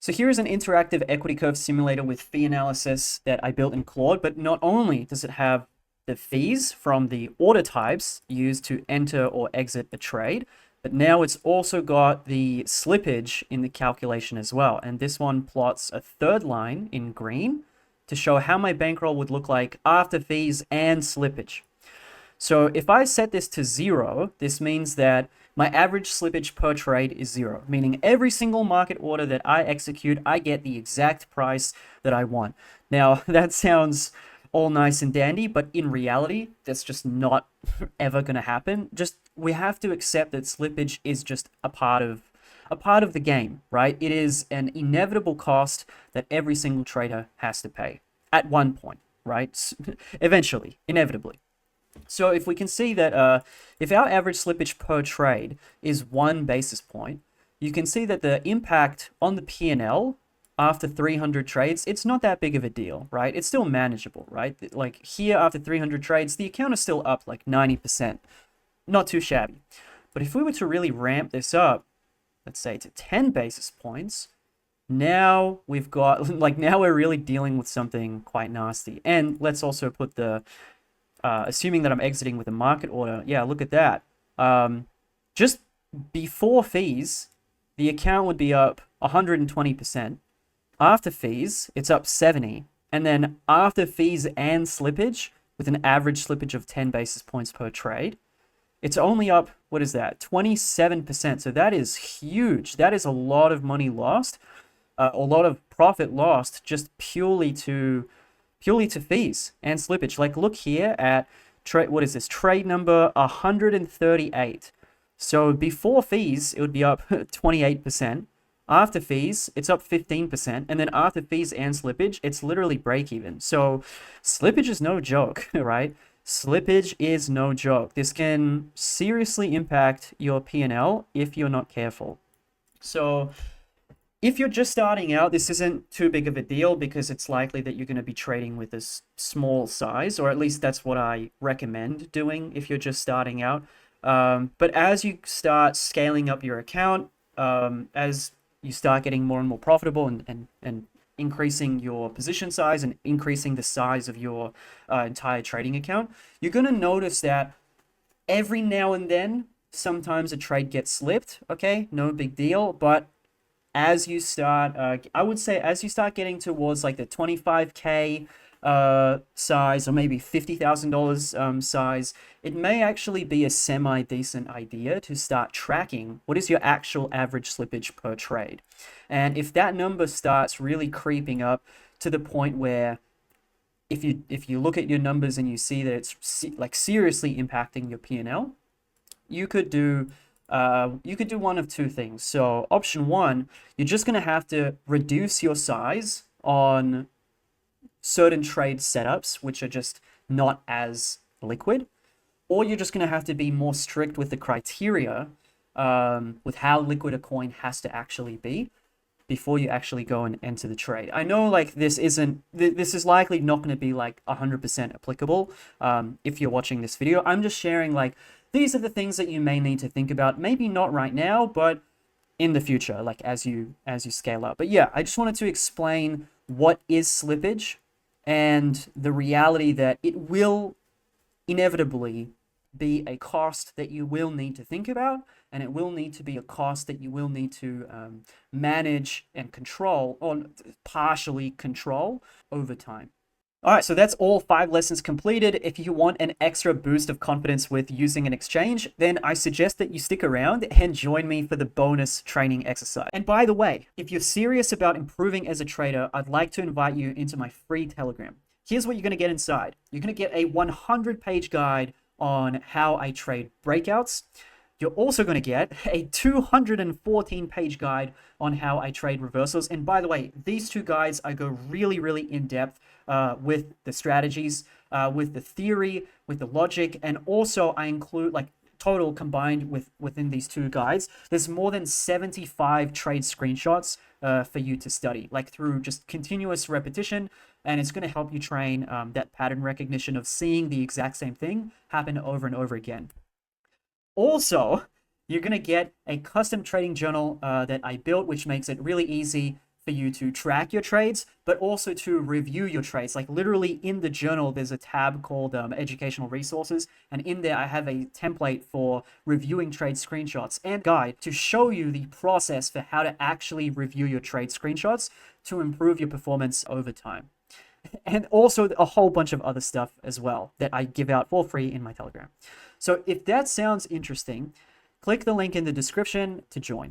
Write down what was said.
So here is an interactive equity curve simulator with fee analysis that I built in Claude, but not only does it have the fees from the order types used to enter or exit a trade, but now it's also got the slippage in the calculation as well. And this one plots a third line in green to show how my bankroll would look like after fees and slippage. So if I set this to 0, this means that my average slippage per trade is 0, meaning every single market order that I execute, I get the exact price that I want. Now, that sounds all nice and dandy, but in reality, that's just not ever going to happen. We have to accept that slippage is just a part of the game, right? It is an inevitable cost that every single trader has to pay at one point, right? Eventually, inevitably. So if we can see that if our average slippage per trade is 1 basis point, you can see that the impact on the P&L after 300 trades, it's not that big of a deal, right? It's still manageable, right? Like here after 300 trades, the account is still up like 90%. Not too shabby. But if we were to really ramp this up, let's say to 10 basis points, now we've got, now we're really dealing with something quite nasty. And let's also put the, assuming that I'm exiting with a market order, yeah, look at that. Just before fees, the account would be up 120%. After fees, it's up 70. And then after fees and slippage, with an average slippage of 10 basis points per trade, it's only up, what is that, 27%. So that is huge. That is a lot of money lost, a lot of profit lost just purely to fees and slippage. Like look here at what is this, trade number 138. So before fees, it would be up 28%. After fees, it's up 15%. And then after fees and slippage, it's literally break even. So slippage is no joke, right? Slippage is no joke. This can seriously impact your P&L if you're not careful. So if you're just starting out, this isn't too big of a deal because it's likely that you're going to be trading with a small size, or at least that's what I recommend doing if you're just starting out. But as you start scaling up your account, as you start getting more and more profitable and increasing your position size and increasing the size of your entire trading account, you're going to notice that every now and then, sometimes a trade gets slipped, okay? No big deal, but as you start, I would say as you start getting towards like the 25K size or maybe $50,000 size, it may actually be a semi-decent idea to start tracking what is your actual average slippage per trade. And if that number starts really creeping up to the point where if you look at your numbers and you see that it's like seriously impacting your P&L, you could do one of two things. So option one, you're just going to have to reduce your size on certain trade setups, which are just not as liquid, or you're just going to have to be more strict with the criteria with how liquid a coin has to actually be before you actually go and enter the trade. I know like this is likely not going to be like 100% applicable if you're watching this video. I'm just sharing like these are the things that you may need to think about. Maybe not right now, but in the future, like as you scale up. But yeah, I just wanted to explain what is slippage and the reality that it will inevitably be a cost that you will need to think about, and it will need to be a cost that you will need to manage and control, or partially control over time. All right, so that's all 5 lessons completed. If you want an extra boost of confidence with using an exchange, then I suggest that you stick around and join me for the bonus training exercise. And by the way, if you're serious about improving as a trader, I'd like to invite you into my free Telegram. Here's what you're going to get inside. You're going to get a 100-page guide on how I trade breakouts. You're also going to get a 214-page guide on how I trade reversals. And by the way, these 2 guides, I go really, really in depth with the strategies, with the theory, with the logic, and also I include like total combined within these 2 guides, there's more than 75 trade screenshots for you to study, like through just continuous repetition. And it's going to help you train that pattern recognition of seeing the exact same thing happen over and over again. Also, you're going to get a custom trading journal that I built, which makes it really easy for you to track your trades, but also to review your trades. Like literally in the journal, there's a tab called educational resources. And in there, I have a template for reviewing trade screenshots and guide to show you the process for how to actually review your trade screenshots to improve your performance over time. And also a whole bunch of other stuff as well that I give out for free in my Telegram. So if that sounds interesting, click the link in the description to join.